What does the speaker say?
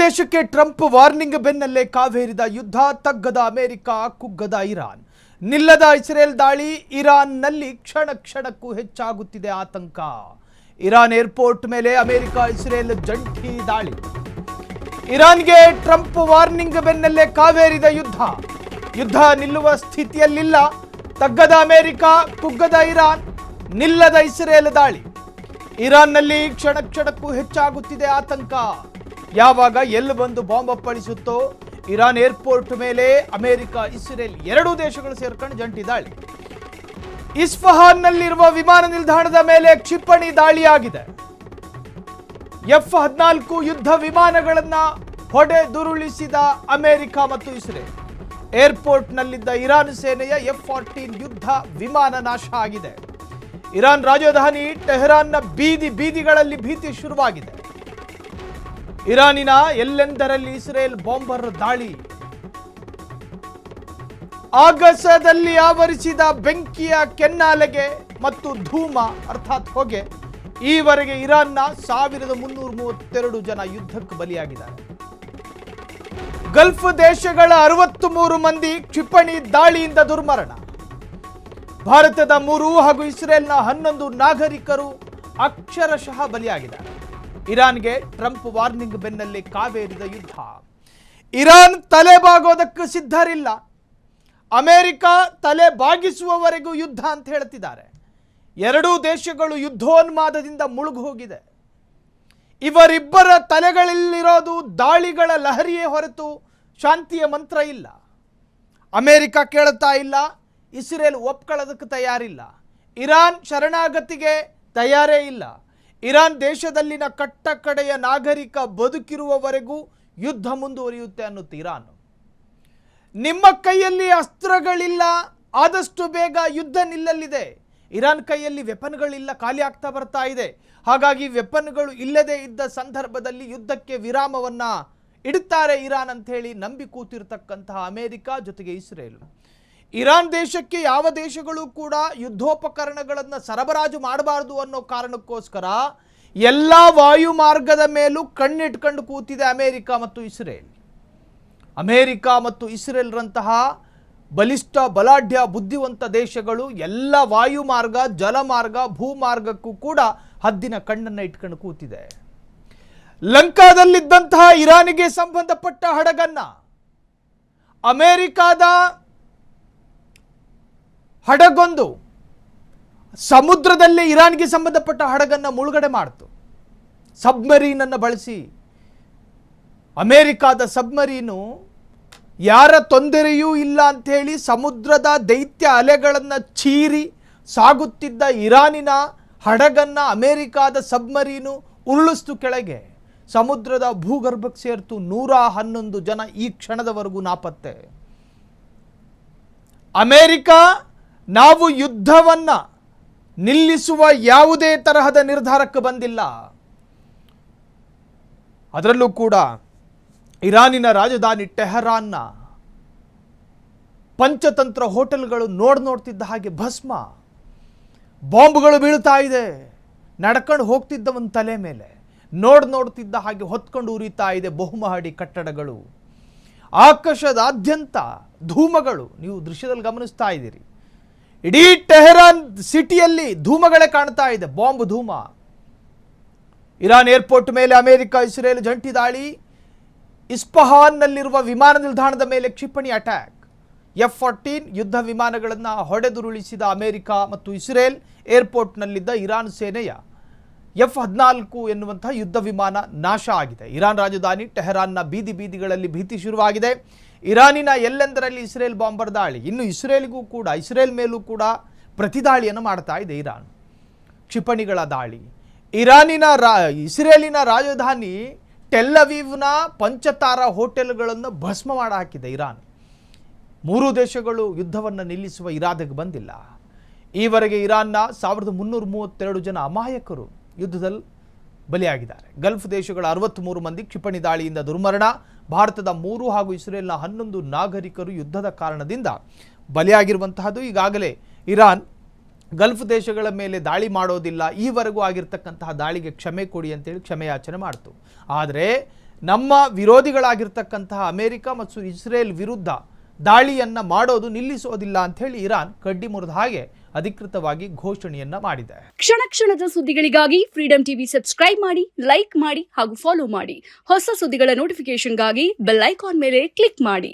ದೇಶಕ್ಕೆ Trump warning ಬೆನ್ನಲ್ಲೇ ಕಾವೇರಿದ ಯುದ್ಧ, ತಗ್ಗದ ಅಮೆರಿಕ, ಕುಗ್ಗದ ಇರಾನ್, ನಿಲ್ಲದ ಇಸ್ರೇಲ್ ದಾಳಿ, ಇರಾನ್ನಲ್ಲಿ ಕ್ಷಣ ಕ್ಷಣಕ್ಕೂ ಹೆಚ್ಚಾಗುತ್ತಿದೆ ಆತಂಕ. ಇರಾನ್ ಏರ್ಪೋರ್ಟ್ ಮೇಲೆ ಅಮೆರಿಕ ಇಸ್ರೇಲ್ ಜಂಟಿ ದಾಳಿ. ಇರಾನ್ಗೆ ಟ್ರಂಪ್ ವಾರ್ನಿಂಗ್ ಬೆನ್ನಲ್ಲೇ ಕಾವೇರಿದ ಯುದ್ಧ, ಯುದ್ಧ ನಿಲ್ಲುವ ಸ್ಥಿತಿಯಲ್ಲಿಲ್ಲ. ತಗ್ಗದ ಅಮೆರಿಕ, ಕುಗ್ಗದ ಇರಾನ್, ನಿಲ್ಲದ ಇಸ್ರೇಲ್ ದಾಳಿ. ಇರಾನ್ನಲ್ಲಿ ಕ್ಷಣ ಕ್ಷಣಕ್ಕೂ ಹೆಚ್ಚಾಗುತ್ತಿದೆ ಆತಂಕ. ಯಾವಾಗ ಎಲ್ಲಿ ಬಂದು ಬಾಂಬ್ ಅಪ್ಪಳಿಸುತ್ತೋ, ಇರಾನ್ ಏರ್ಪೋರ್ಟ್ ಮೇಲೆ ಅಮೆರಿಕ ಇಸ್ರೇಲ್ ಎರಡೂ ದೇಶಗಳು ಸೇರ್ಕೊಂಡು ಜಂಟಿ ದಾಳಿ. ಇಸ್ಫಹಾನ್ನಲ್ಲಿರುವ ವಿಮಾನ ನಿಲ್ದಾಣದ ಮೇಲೆ ಕ್ಷಿಪಣಿ ದಾಳಿಯಾಗಿದೆ. F-14 ಯುದ್ಧ ವಿಮಾನಗಳನ್ನ ಹೊಡೆದುರುಳಿಸಿದ ಅಮೆರಿಕ ಮತ್ತು ಇಸ್ರೇಲ್. ಏರ್ಪೋರ್ಟ್ನಲ್ಲಿದ್ದ ಇರಾನ್ ಸೇನೆಯ F-14 ಯುದ್ಧ ವಿಮಾನ ನಾಶ ಆಗಿದೆ. ಇರಾನ್ ರಾಜಧಾನಿ ಟೆಹರಾನ್ನ ಬೀದಿಗಳಲ್ಲಿ ಭೀತಿ ಶುರುವಾಗಿದೆ. ಇರಾನಿನ ಎಲ್ಲೆಂದರಲ್ಲಿ ಇಸ್ರೇಲ್ ಬಾಂಬರ್ ದಾಳಿ. ಆಗಸದಲ್ಲಿ ಆವರಿಸಿದ ಬೆಂಕಿಯ ಕೆನ್ನಾಲೆಗೆ ಮತ್ತು ಧೂಮ ಅರ್ಥಾತ್ ಹೊಗೆ. ಈವರೆಗೆ ಇರಾನ್ನ 1332 ಜನ ಯುದ್ಧಕ್ಕೆ ಬಲಿಯಾಗಿದ್ದಾರೆ. ಗಲ್ಫ್ ದೇಶಗಳ 63 ಮಂದಿ ಕ್ಷಿಪಣಿ ದಾಳಿಯಿಂದ ದುರ್ಮರಣ. ಭಾರತದ 3 ಹಾಗೂ ಇಸ್ರೇಲ್ನ 11 ನಾಗರಿಕರು ಅಕ್ಷರಶಃ ಬಲಿಯಾಗಿದ್ದಾರೆ. ಇರಾನ್ಗೆ ಟ್ರಂಪ್ ವಾರ್ನಿಂಗ್ ಬೆನ್ನಲ್ಲೇ ಕಾವೇರಿದ ಯುದ್ಧ. ಇರಾನ್ ತಲೆ ಬಾಗೋದಕ್ಕೆ ಸಿದ್ಧರಿಲ್ಲ. ಅಮೆರಿಕ ತಲೆ ಬಾಗಿಸುವವರೆಗೂ ಯುದ್ಧ ಅಂತ ಹೇಳ್ತಿದ್ದಾರೆ. ಎರಡೂ ದೇಶಗಳು ಯುದ್ಧೋನ್ಮಾದದಿಂದ ಮುಳುಗು ಹೋಗಿದೆ. ಇವರಿಬ್ಬರ ತಲೆಗಳಲ್ಲಿರೋದು ದಾಳಿಗಳ ಲಹರಿಯೇ ಹೊರತು ಶಾಂತಿಯ ಮಂತ್ರ ಇಲ್ಲ. ಅಮೆರಿಕ ಕೇಳುತ್ತಾ ಇಲ್ಲ, ಇಸ್ರೇಲ್ ಒಪ್ಕೊಳ್ಳೋದಕ್ಕೆ ತಯಾರಿಲ್ಲ. ಇರಾನ್ ಶರಣಾಗತಿಗೆ ತಯಾರೇ ಇಲ್ಲ. ಇರಾನ್ ದೇಶದಲ್ಲಿನ ಕಟ್ಟ ಕಡೆಯ ನಾಗರಿಕ ಬದುಕಿರುವವರೆಗೂ ಯುದ್ಧ ಮುಂದುವರಿಯುತ್ತೆ ಅನ್ನುತ್ತೆ ಇರಾನ್. ನಿಮ್ಮ ಕೈಯಲ್ಲಿ ಅಸ್ತ್ರಗಳಿಲ್ಲ, ಆದಷ್ಟು ಬೇಗ ಯುದ್ಧ ನಿಲ್ಲಲಿದೆ. ಇರಾನ್ ಕೈಯಲ್ಲಿ ವೆಪನ್ಗಳಿಲ್ಲ, ಖಾಲಿ ಆಗ್ತಾ ಬರ್ತಾ ಇದೆ. ಹಾಗಾಗಿ ವೆಪನ್ಗಳು ಇಲ್ಲದೆ ಇದ್ದ ಸಂದರ್ಭದಲ್ಲಿ ಯುದ್ಧಕ್ಕೆ ವಿರಾಮವನ್ನ ಇಡುತ್ತಾರೆ ಇರಾನ್ ಅಂತ ಹೇಳಿ ನಂಬಿ ಕೂತಿರ್ತಕ್ಕಂತಹ ಅಮೆರಿಕ ಜೊತೆಗೆ ಇಸ್ರೇಲ್. ಇರಾನ್ ದೇಶಕ್ಕೆ ಯಾವ ದೇಶಗಳು ಕೂಡ ಯುದ್ಧೋಪಕರಣಗಳನ್ನು ಸರಬರಾಜು ಮಾಡಬಾರದು ಅನ್ನೋ ಕಾರಣಕ್ಕೋಸ್ಕರ ಎಲ್ಲ ವಾಯು ಮಾರ್ಗದ ಮೇಲೂ ಕಣ್ಣಿಟ್ಕೊಂಡು ಕೂತಿದೆ ಅಮೆರಿಕ ಮತ್ತು ಇಸ್ರೇಲ್. ಅಮೆರಿಕ ಮತ್ತು ಇಸ್ರೇಲ್ರಂತಹ ಬಲಿಷ್ಠ ಬಲಾಢ್ಯ ಬುದ್ಧಿವಂತ ದೇಶಗಳು ಎಲ್ಲ ವಾಯು ಮಾರ್ಗ, ಜಲಮಾರ್ಗ, ಭೂಮಾರ್ಗಕ್ಕೂ ಕೂಡ ಹದ್ದಿನ ಕಣ್ಣನ್ನು ಇಟ್ಕೊಂಡು ಕೂತಿದೆ. ಲಂಕಾದಲ್ಲಿದ್ದಂತಹ ಇರಾನಿಗೆ ಸಂಬಂಧಪಟ್ಟ ಹಡಗನ್ನ ಅಮೆರಿಕಾದ ಹಡಗೊಂದು ಸಮುದ್ರದಲ್ಲೇ ಇರಾನ್ಗೆ ಸಂಬಂಧಪಟ್ಟ ಹಡಗನ್ನು ಮುಳುಗಡೆ ಮಾಡಿತು. ಸಬ್ಮರೀನನ್ನು ಬಳಸಿ ಅಮೆರಿಕಾದ ಸಬ್ಮರೀನು ಯಾರ ತೊಂದರೆಯೂ ಇಲ್ಲ ಅಂಥೇಳಿ ಸಮುದ್ರದ ದೈತ್ಯ ಅಲೆಗಳನ್ನು ಚೀರಿ ಸಾಗುತ್ತಿದ್ದ ಇರಾನಿನ ಹಡಗನ್ನು ಅಮೆರಿಕಾದ ಸಬ್ಮರೀನು ಉರುಳಿಸ್ತು ಕೆಳಗೆ. ಸಮುದ್ರದ ಭೂಗರ್ಭಕ್ಕೆ ಸೇರ್ತು. 111 ಜನ ಈ ಕ್ಷಣದವರೆಗೂ ನಾಪತ್ತೆ. ಅಮೆರಿಕ ನಾವು ಯುದ್ಧವನ್ನ ನಿಲ್ಲಿಸುವ ಯಾವುದೇ ತರಹದ ನಿರ್ಧಾರಕ್ಕೆ ಬಂದಿಲ್ಲ. ಅದರಲ್ಲೂ ಕೂಡ ಇರಾನಿನ ರಾಜಧಾನಿ ಟೆಹರಾನ್ನ ಪಂಚತಂತ್ರ ಹೋಟೆಲ್ಗಳು ನೋಡ್ತಿದ್ದ ಹಾಗೆ ಭಸ್ಮ. ಬಾಂಬ್ಗಳು ಬೀಳ್ತಾ ಇದೆ. ನಡ್ಕೊಂಡು ಹೋಗ್ತಿದ್ದವನ ತಲೆ ಮೇಲೆ ನೋಡ್ತಿದ್ದ ಹಾಗೆ ಹೊತ್ಕೊಂಡು ಉರಿತಾ ಇದೆ ಬಹುಮಹಡಿ ಕಟ್ಟಡಗಳು. ಆಕಾಶದಾದ್ಯಂತ ಧೂಮಗಳು ನೀವು ದೃಶ್ಯದಲ್ಲಿ ಗಮನಿಸ್ತಾ ಇದ್ದೀರಿ. ಇಡೀ ಟೆಹರಾನ್ ಸಿಟಿಯಲ್ಲಿ ಧೂಮಗಳೇ ಕಾಣ್ತಾ ಇದೆ, ಬಾಂಬ್ ಧೂಮ. ಇರಾನ್ ಏರ್ಪೋರ್ಟ್ ಮೇಲೆ ಅಮೆರಿಕ ಇಸ್ರೇಲ್ ಜಂಟಿ ದಾಳಿ. ಇಸ್ಫಹಾನ್ನಲ್ಲಿರುವ ವಿಮಾನ ನಿಲ್ದಾಣದ ಮೇಲೆ ಕ್ಷಿಪಣಿ ಅಟ್ಯಾಕ್. F-14 ಯುದ್ಧ ವಿಮಾನಗಳನ್ನು ಹೊಡೆದುರುಳಿಸಿದ ಅಮೆರಿಕ ಮತ್ತು ಇಸ್ರೇಲ್. ಏರ್ಪೋರ್ಟ್ನಲ್ಲಿದ್ದ ಇರಾನ್ ಸೇನೆಯ F-14 ಎನ್ನುವಂತಹ ಯುದ್ಧ ವಿಮಾನ ನಾಶ ಆಗಿದೆ. ಇರಾನ್ ರಾಜಧಾನಿ ಟೆಹರಾನ್ನ ಬೀದಿಗಳಲ್ಲಿ ಭೀತಿ ಶುರುವಾಗಿದೆ. ಇರಾನಿನ ಎಲ್ಲೆಂದರಲ್ಲಿ ಇಸ್ರೇಲ್ ಬಾಂಬರ್ ದಾಳಿ. ಇನ್ನು ಇಸ್ರೇಲ್ ಮೇಲೂ ಕೂಡ ಪ್ರತಿದಾಳಿಯನ್ನು ಮಾಡ್ತಾ ಇದೆ ಇರಾನ್. ಕ್ಷಿಪಣಿಗಳ ದಾಳಿ. ಇಸ್ರೇಲಿನ ರಾಜಧಾನಿ ಟೆಲ್ ಅವೀವ್ನ ಪಂಚತಾರ ಹೋಟೆಲ್ಗಳನ್ನು ಭಸ್ಮ ಮಾಡಿ ಹಾಕಿದೆ ಇರಾನ್. 3 ದೇಶಗಳು ಯುದ್ಧವನ್ನು ನಿಲ್ಲಿಸುವ ಇರಾದೆಗೆ ಬಂದಿಲ್ಲ. ಈವರೆಗೆ ಇರಾನ್ನ 1332 ಜನ ಅಮಾಯಕರು ಯುದ್ಧದಲ್ಲಿ ಬಲಿಯಾಗಿದ್ದಾರೆ. ಗಲ್ಫ್ ದೇಶಗಳ 63 ಮಂದಿ ಕ್ಷಿಪಣಿ ದಾಳಿಯಿಂದ ದುರ್ಮರಣ. ಭಾರತದ 3 ಹಾಗೂ ಇಸ್ರೇಲ್ನ 11 ನಾಗರಿಕರು ಯುದ್ಧದ ಕಾರಣದಿಂದ ಬಲಿಯಾಗಿರುವಂತಹದ್ದು. ಈಗಾಗಲೇ ಇರಾನ್ ಗಲ್ಫ್ ದೇಶಗಳ ಮೇಲೆ ದಾಳಿ ಮಾಡೋದಿಲ್ಲ, ಈವರೆಗೂ ಆಗಿರ್ತಕ್ಕಂತಹ ದಾಳಿಗೆ ಕ್ಷಮೆ ಕೊಡಿ ಅಂತೇಳಿ ಕ್ಷಮೆಯಾಚನೆ ಮಾಡ್ತು. ಆದರೆ ನಮ್ಮ ವಿರೋಧಿಗಳಾಗಿರ್ತಕ್ಕಂತಹ ಅಮೆರಿಕ ಮತ್ತು ಇಸ್ರೇಲ್ ವಿರುದ್ಧ ದಾಳಿಯನ್ನ ಮಾಡೋದು ನಿಲ್ಲಿಸೋದಿಲ್ಲ ಅಂತ ಹೇಳಿ ಇರಾನ್ ಕಡ್ಡಿ ಮುರಿದ ಹಾಗೆ ಅಧಿಕೃತವಾಗಿ ಘೋಷಣೆಯನ್ನ ಮಾಡಿದೆ. ಕ್ಷಣ ಕ್ಷಣದ ಸುದ್ದಿಗಳಿಗಾಗಿ ಫ್ರೀಡಂ ಟಿವಿ ಸಬ್ಸ್ಕ್ರೈಬ್ ಮಾಡಿ, ಲೈಕ್ ಮಾಡಿ ಹಾಗೂ ಫಾಲೋ ಮಾಡಿ. ಹೊಸ ಸುದ್ದಿಗಳ ನೋಟಿಫಿಕೇಶನ್ಗಾಗಿ ಬೆಲ್ ಐಕಾನ್ ಮೇಲೆ ಕ್ಲಿಕ್ ಮಾಡಿ.